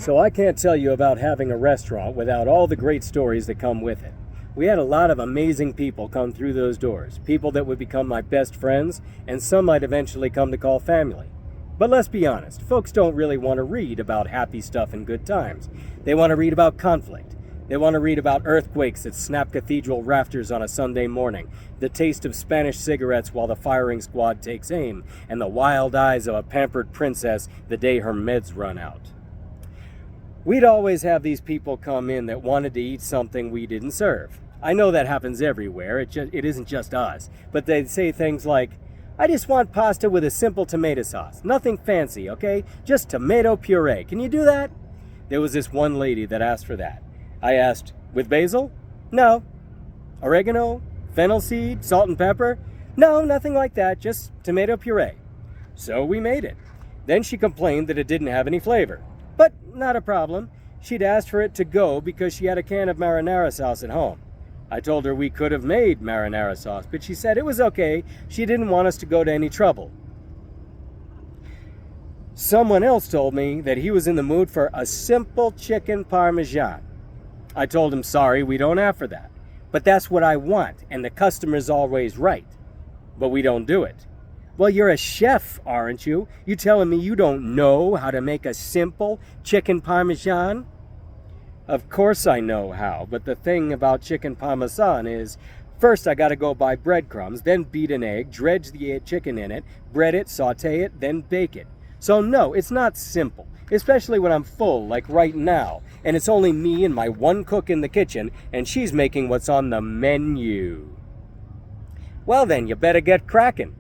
So I can't tell you about having a restaurant without all the great stories that come with it. We had a lot of amazing people come through those doors, people that would become my best friends, and some I'd eventually come to call family. But let's be honest, folks don't really want to read about happy stuff and good times. They want to read about conflict. They want to read about earthquakes that snap cathedral rafters on a Sunday morning, the taste of Spanish cigarettes while the firing squad takes aim, and the wild eyes of a pampered princess the day her meds run out. We'd always have these people come in that wanted to eat something we didn't serve. I know that happens everywhere, it isn't just us, but they'd say things like, "I just want pasta with a simple tomato sauce, nothing fancy, okay? Just tomato puree, can you do that?" There was this one lady that asked for that. I asked, "With basil?" "No." "Oregano? Fennel seed? Salt and pepper?" "No, nothing like that, just tomato puree." So we made it. Then she complained that it didn't have any flavor. But not a problem. She'd asked for it to go because she had a can of marinara sauce at home. I told her we could have made marinara sauce, but she said it was okay. She didn't want us to go to any trouble. Someone else told me that he was in the mood for a simple chicken parmesan. I told him, sorry, we don't have for that. But that's what I want, and the customer's always right. But we don't do it. Well, you're a chef, aren't you? You telling me you don't know how to make a simple chicken parmesan? Of course I know how, but the thing about chicken parmesan is, first I gotta go buy breadcrumbs, then beat an egg, dredge the chicken in it, bread it, saute it, then bake it. So no, it's not simple, especially when I'm full, like right now, and it's only me and my one cook in the kitchen, and she's making what's on the menu. Well then, you better get cracking.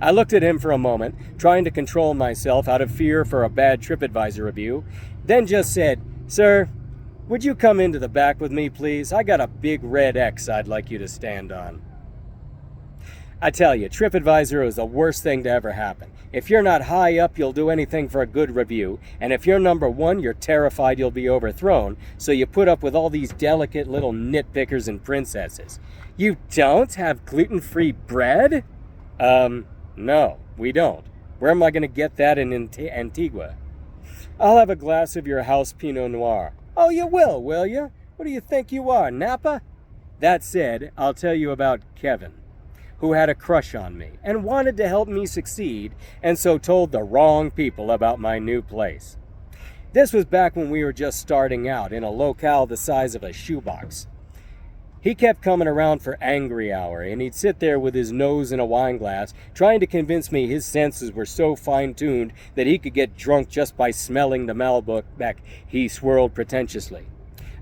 I looked at him for a moment, trying to control myself out of fear for a bad TripAdvisor review, then just said, "Sir, would you come into the back with me, please? I got a big red X I'd like you to stand on." I tell you, TripAdvisor is the worst thing to ever happen. If you're not high up, you'll do anything for a good review, and if you're number one, you're terrified you'll be overthrown, so you put up with all these delicate little nitpickers and princesses. You don't have gluten-free bread? No, we don't. Where am I going to get that in Antigua? I'll have a glass of your house Pinot Noir. Oh, you will you? What do you think you are, Napa? That said, I'll tell you about Kevin, who had a crush on me and wanted to help me succeed, and so told the wrong people about my new place. This was back when we were just starting out in a locale the size of a shoebox. He kept coming around for angry hour, and he'd sit there with his nose in a wine glass, trying to convince me his senses were so fine-tuned that he could get drunk just by smelling the Malbec he swirled pretentiously.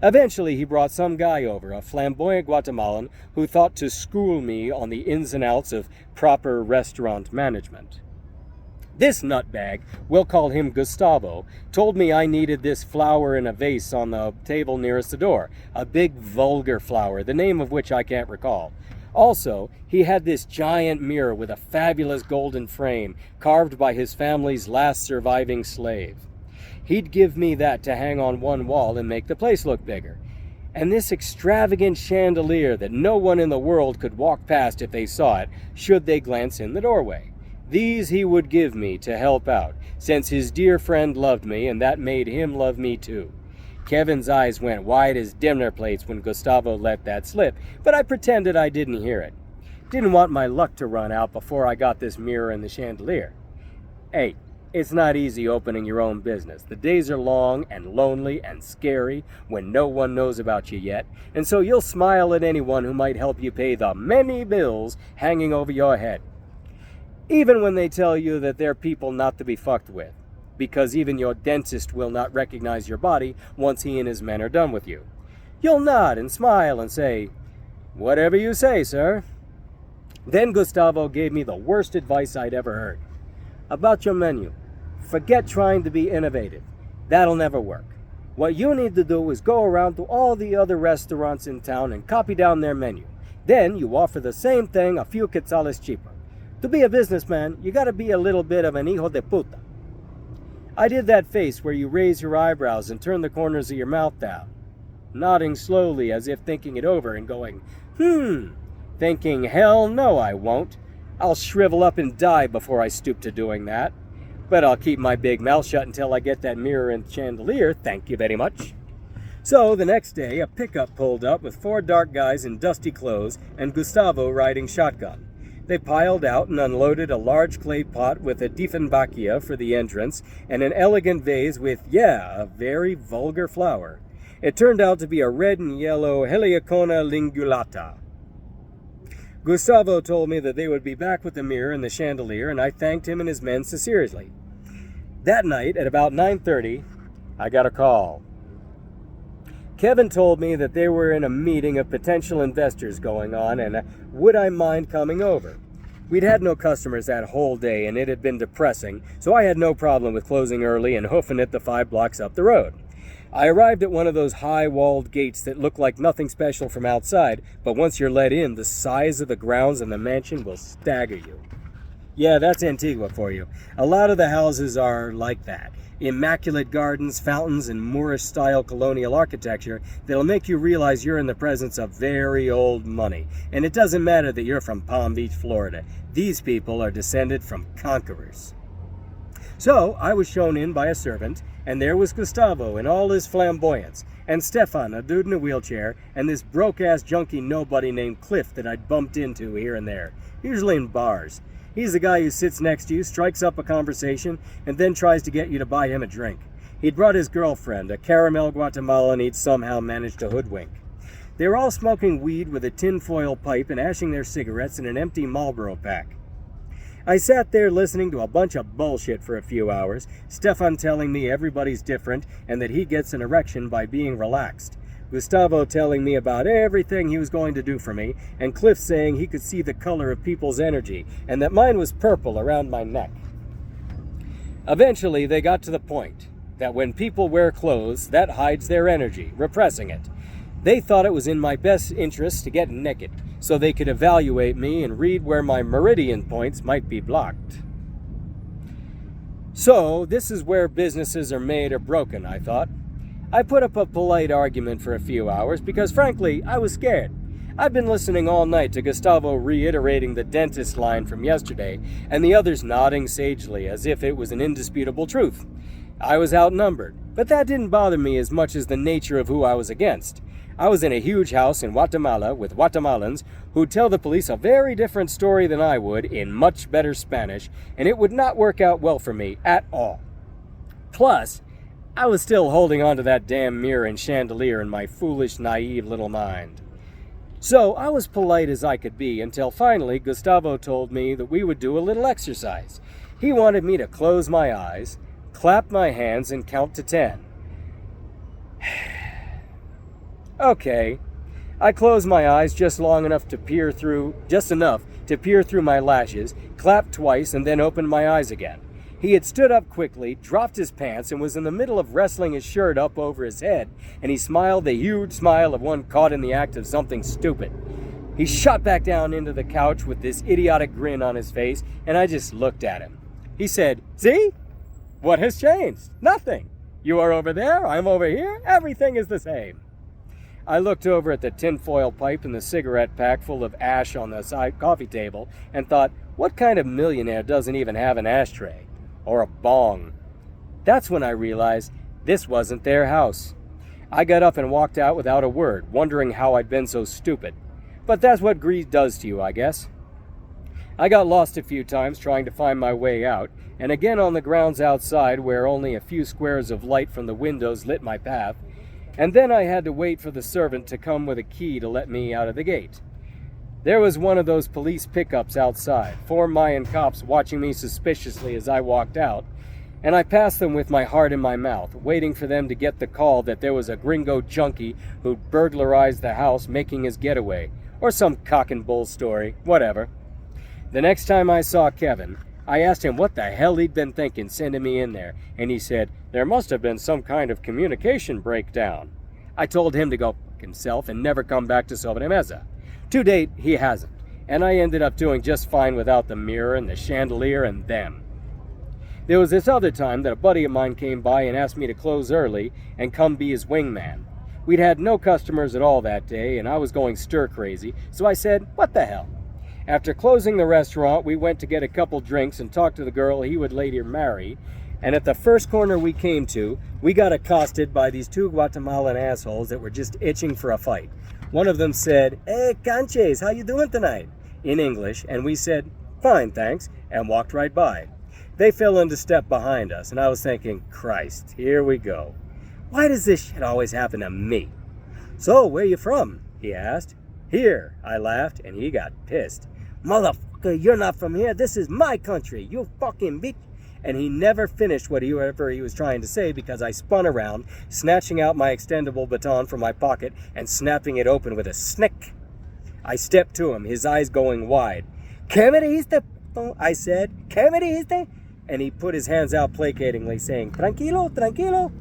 Eventually, he brought some guy over, a flamboyant Guatemalan, who thought to school me on the ins and outs of proper restaurant management. This nutbag, we'll call him Gustavo, told me I needed this flower in a vase on the table nearest the door, a big vulgar flower, the name of which I can't recall. Also, he had this giant mirror with a fabulous golden frame, carved by his family's last surviving slave. He'd give me that to hang on one wall and make the place look bigger. And this extravagant chandelier that no one in the world could walk past if they saw it, should they glance in the doorway. These he would give me to help out, since his dear friend loved me, and that made him love me too. Kevin's eyes went wide as dinner plates when Gustavo let that slip, but I pretended I didn't hear it. Didn't want my luck to run out before I got this mirror and the chandelier. Hey, it's not easy opening your own business. The days are long and lonely and scary when no one knows about you yet, and so you'll smile at anyone who might help you pay the many bills hanging over your head. Even when they tell you that they're people not to be fucked with, because even your dentist will not recognize your body once he and his men are done with you. You'll nod and smile and say, "Whatever you say, sir." Then Gustavo gave me the worst advice I'd ever heard. About your menu, forget trying to be innovative. That'll never work. What you need to do is go around to all the other restaurants in town and copy down their menu. Then you offer the same thing a few quetzales cheaper. To be a businessman, you gotta be a little bit of an hijo de puta. I did that face where you raise your eyebrows and turn the corners of your mouth down, nodding slowly as if thinking it over and going, thinking, hell no I won't. I'll shrivel up and die before I stoop to doing that. But I'll keep my big mouth shut until I get that mirror and chandelier, thank you very much. So the next day, a pickup pulled up with 4 dark guys in dusty clothes and Gustavo riding shotgun. They piled out and unloaded a large clay pot with a Dieffenbachia for the entrance and an elegant vase with, a very vulgar flower. It turned out to be a red and yellow Heliacona lingulata. Gustavo told me that they would be back with the mirror and the chandelier, and I thanked him and his men sincerely. That night, at about 9:30, I got a call. Kevin told me that they were in a meeting of potential investors going on, and would I mind coming over? We'd had no customers that whole day, and it had been depressing, so I had no problem with closing early and hoofing it the 5 blocks up the road. I arrived at one of those high-walled gates that look like nothing special from outside, but once you're let in, the size of the grounds and the mansion will stagger you. Yeah, that's Antigua for you. A lot of the houses are like that. Immaculate gardens, fountains, and Moorish-style colonial architecture that'll make you realize you're in the presence of very old money. And it doesn't matter that you're from Palm Beach, Florida. These people are descended from conquerors. So, I was shown in by a servant, and there was Gustavo in all his flamboyance, and Stefan, a dude in a wheelchair, and this broke-ass junkie nobody named Cliff that I'd bumped into here and there, usually in bars. He's the guy who sits next to you, strikes up a conversation, and then tries to get you to buy him a drink. He'd brought his girlfriend, a caramel Guatemalan he'd somehow managed to hoodwink. They were all smoking weed with a tinfoil pipe and ashing their cigarettes in an empty Marlboro pack. I sat there listening to a bunch of bullshit for a few hours, Stefan telling me everybody's different and that he gets an erection by being relaxed. Gustavo telling me about everything he was going to do for me, and Cliff saying he could see the color of people's energy, and that mine was purple around my neck. Eventually, they got to the point that when people wear clothes, that hides their energy, repressing it. They thought it was in my best interest to get naked, so they could evaluate me and read where my meridian points might be blocked. So, this is where businesses are made or broken, I thought. I put up a polite argument for a few hours because, frankly, I was scared. I'd been listening all night to Gustavo reiterating the dentist line from yesterday, and the others nodding sagely as if it was an indisputable truth. I was outnumbered, but that didn't bother me as much as the nature of who I was against. I was in a huge house in Guatemala with Guatemalans who'd tell the police a very different story than I would in much better Spanish, and it would not work out well for me at all. Plus, I was still holding on to that damn mirror and chandelier in my foolish, naive little mind. So I was polite as I could be until finally Gustavo told me that we would do a little exercise. He wanted me to close my eyes, clap my hands, and count to 10. Okay. I closed my eyes just enough to peer through my lashes, clapped twice, and then opened my eyes again. He had stood up quickly, dropped his pants, and was in the middle of wrestling his shirt up over his head, and he smiled the huge smile of one caught in the act of something stupid. He shot back down into the couch with this idiotic grin on his face, and I just looked at him. He said, "See? What has changed? Nothing. You are over there, I'm over here, everything is the same." I looked over at the tinfoil pipe and the cigarette pack full of ash on the side coffee table and thought, what kind of millionaire doesn't even have an ashtray? Or a bong? That's when I realized this wasn't their house. I got up and walked out without a word, wondering how I'd been so stupid. But that's what greed does to you, I guess. I got lost a few times trying to find my way out, and again on the grounds outside where only a few squares of light from the windows lit my path, and then I had to wait for the servant to come with a key to let me out of the gate. There was one of those police pickups outside, 4 Mayan cops watching me suspiciously as I walked out, and I passed them with my heart in my mouth, waiting for them to get the call that there was a gringo junkie who'd burglarized the house making his getaway, or some cock and bull story, whatever. The next time I saw Kevin, I asked him what the hell he'd been thinking sending me in there, and he said, there must have been some kind of communication breakdown. I told him to go fuck himself and never come back to Sobremesa. To date, he hasn't, and I ended up doing just fine without the mirror and the chandelier and them. There was this other time that a buddy of mine came by and asked me to close early and come be his wingman. We'd had no customers at all that day, and I was going stir crazy, so I said, what the hell? After closing the restaurant, we went to get a couple drinks and talk to the girl he would later marry. And at the first corner we came to, we got accosted by these two Guatemalan assholes that were just itching for a fight. One of them said, "Hey, canches, how you doing tonight?" in English, and we said, "Fine, thanks," and walked right by. They fell into step behind us, and I was thinking, Christ, here we go. Why does this shit always happen to me? "So, where you from?" he asked. "Here," I laughed, and he got pissed. "Motherfucker, you're not from here. This is my country, you fucking bitch." And he never finished whatever he was trying to say because I spun around, snatching out my extendable baton from my pocket and snapping it open with a snick. I stepped to him, his eyes going wide. "¿Qué me dijiste?" I said. "¿Qué me dijiste?" And he put his hands out placatingly, saying, "Tranquilo, tranquilo."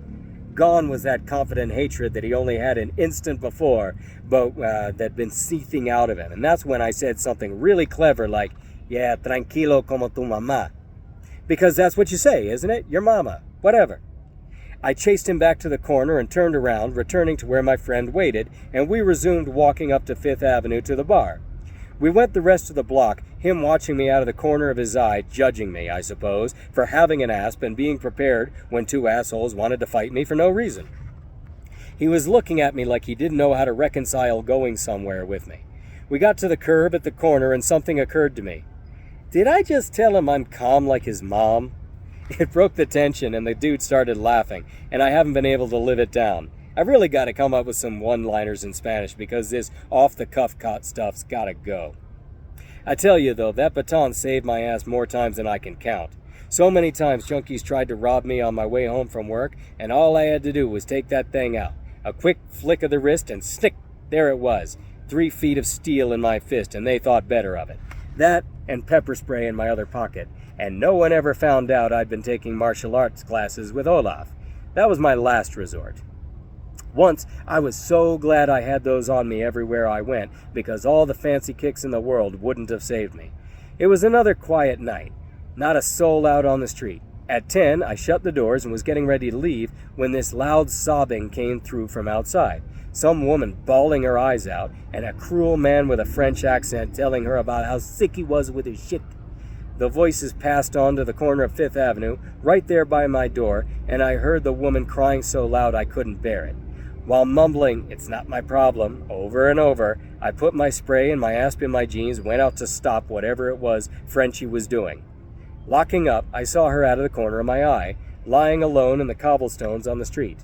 Gone was that confident hatred that he only had an instant before, but that'd been seething out of him. And that's when I said something really clever like, "Yeah, tranquilo como tu mamá." Because that's what you say, isn't it? Your mama. Whatever. I chased him back to the corner and turned around, returning to where my friend waited, and we resumed walking up to Fifth Avenue to the bar. We went the rest of the block, him watching me out of the corner of his eye, judging me, I suppose, for having an asp and being prepared when two assholes wanted to fight me for no reason. He was looking at me like he didn't know how to reconcile going somewhere with me. We got to the curb at the corner and something occurred to me. Did I just tell him I'm calm like his mom? It broke the tension and the dude started laughing, and I haven't been able to live it down. I've really got to come up with some one-liners in Spanish because this off-the-cuff stuff's got to go. I tell you though, that baton saved my ass more times than I can count. So many times junkies tried to rob me on my way home from work, and all I had to do was take that thing out. A quick flick of the wrist and snick, there it was. 3 feet of steel in my fist, and they thought better of it. That and pepper spray in my other pocket, and no one ever found out I'd been taking martial arts classes with Olaf. That was my last resort. Once, I was so glad I had those on me everywhere I went, because all the fancy kicks in the world wouldn't have saved me. It was another quiet night. Not a soul out on the street. At 10, I shut the doors and was getting ready to leave when this loud sobbing came through from outside. Some woman bawling her eyes out, and a cruel man with a French accent telling her about how sick he was with his shit. The voices passed on to the corner of Fifth Avenue, right there by my door, and I heard the woman crying so loud I couldn't bear it. While mumbling, "It's not my problem," over and over, I put my spray and my asp in my jeans and went out to stop whatever it was Frenchie was doing. Locking up, I saw her out of the corner of my eye, lying alone in the cobblestones on the street.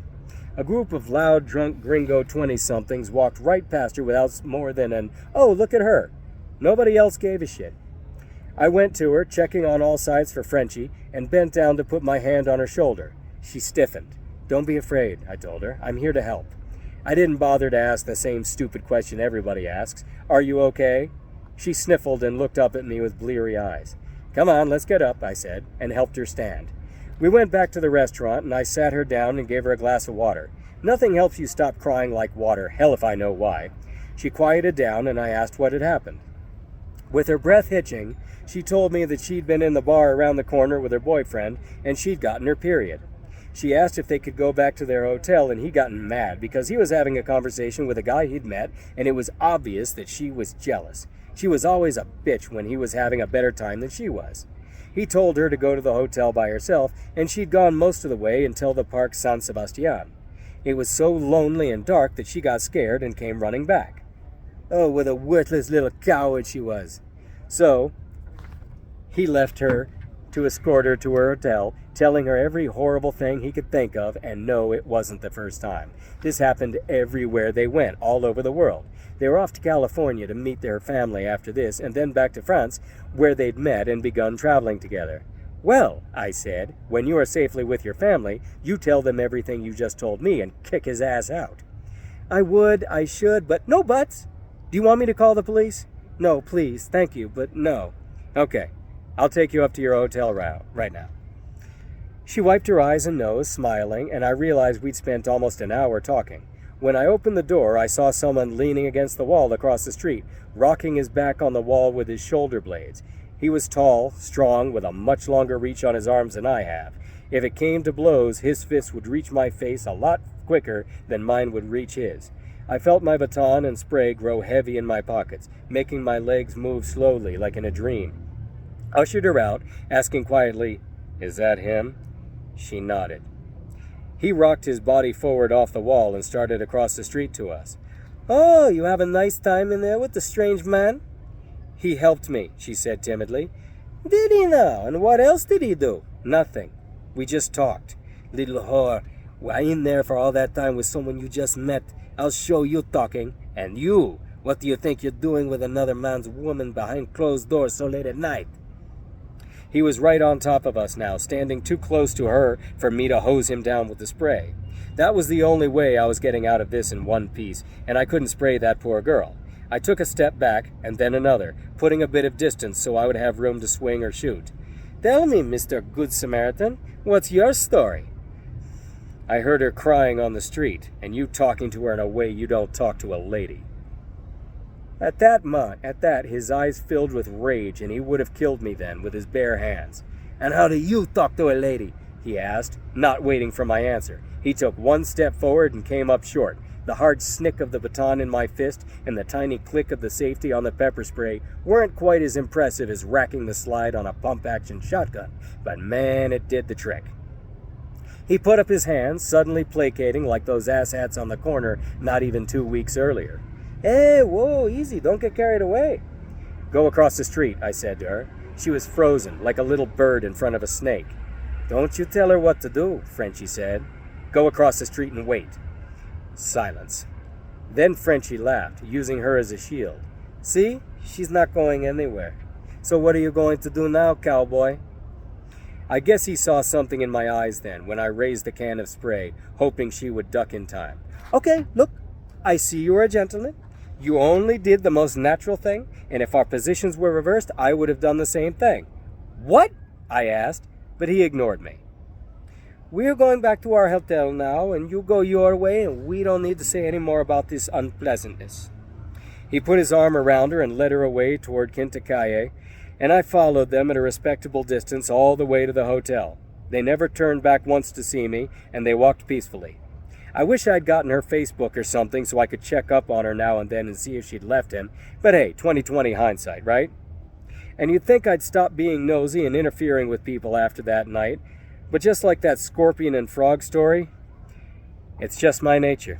A group of loud, drunk gringo 20-somethings walked right past her without more than an, "Oh, look at her." Nobody else gave a shit. I went to her, checking on all sides for Frenchie, and bent down to put my hand on her shoulder. She stiffened. "Don't be afraid," I told her. "I'm here to help." I didn't bother to ask the same stupid question everybody asks. "Are you okay?" She sniffled and looked up at me with bleary eyes. "Come on, let's get up," I said, and helped her stand. We went back to the restaurant, and I sat her down and gave her a glass of water. Nothing helps you stop crying like water, hell if I know why. She quieted down, and I asked what had happened. With her breath hitching, she told me that she'd been in the bar around the corner with her boyfriend, and she'd gotten her period. She asked if they could go back to their hotel, and he'd gotten mad because he was having a conversation with a guy he'd met, and it was obvious that she was jealous. She was always a bitch when he was having a better time than she was. He told her to go to the hotel by herself, and she'd gone most of the way until the Park San Sebastian. It was so lonely and dark that she got scared and came running back. Oh, what a worthless little coward she was. So, he left her to escort her to her hotel, telling her every horrible thing he could think of, and no, it wasn't the first time. This happened everywhere they went, all over the world. They were off to California to meet their family after this, and then back to France, where they'd met and begun traveling together. "Well," I said, "when you are safely with your family, you tell them everything you just told me and kick his ass out." "I would, I should, but no buts. Do you want me to call the police?" "No, please, thank you, but no." "Okay, I'll take you up to your hotel right now." She wiped her eyes and nose, smiling, and I realized we'd spent almost an hour talking. When I opened the door, I saw someone leaning against the wall across the street, rocking his back on the wall with his shoulder blades. He was tall, strong, with a much longer reach on his arms than I have. If it came to blows, his fists would reach my face a lot quicker than mine would reach his. I felt my baton and spray grow heavy in my pockets, making my legs move slowly like in a dream. Ushered her out, asking quietly, "Is that him?" She nodded. He rocked his body forward off the wall and started across the street to us. "Oh, you have a nice time in there with the strange man?" "He helped me," she said timidly. "Did he now? And what else did he do?" "Nothing. We just talked." "Little whore, why in there for all that time with someone you just met? I'll show you talking. And you, what do you think you're doing with another man's woman behind closed doors so late at night?" He was right on top of us now, standing too close to her for me to hose him down with the spray. That was the only way I was getting out of this in one piece, and I couldn't spray that poor girl. I took a step back, and then another, putting a bit of distance so I would have room to swing or shoot. "Tell me, Mr. Good Samaritan, what's your story?" I heard her crying on the street, and you talking to her in a way you don't talk to a lady. At that, his eyes filled with rage, and he would have killed me then with his bare hands. "And how do you talk to a lady?" he asked, not waiting for my answer. He took one step forward and came up short. The hard snick of the baton in my fist and the tiny click of the safety on the pepper spray weren't quite as impressive as racking the slide on a pump-action shotgun, but man, it did the trick. He put up his hands, suddenly placating like those asshats on the corner not even 2 weeks earlier. "Hey, whoa, easy, don't get carried away." "Go across the street," I said to her. She was frozen, like a little bird in front of a snake. "Don't you tell her what to do," Frenchie said. "Go across the street and wait." Silence. Then Frenchie laughed, using her as a shield. "See? She's not going anywhere. So what are you going to do now, cowboy?" I guess he saw something in my eyes then, when I raised the can of spray, hoping she would duck in time. "Okay, look, I see you're a gentleman. You only did the most natural thing, and if our positions were reversed, I would have done the same thing." "What?" I asked, but he ignored me. "We're going back to our hotel now, and you go your way, and we don't need to say any more about this unpleasantness." He put his arm around her and led her away toward Quintacalle, and I followed them at a respectable distance all the way to the hotel. They never turned back once to see me, and they walked peacefully. I wish I'd gotten her Facebook or something so I could check up on her now and then and see if she'd left him, but hey, 20/20 hindsight, right? And you'd think I'd stop being nosy and interfering with people after that night, but just like that scorpion and frog story, it's just my nature.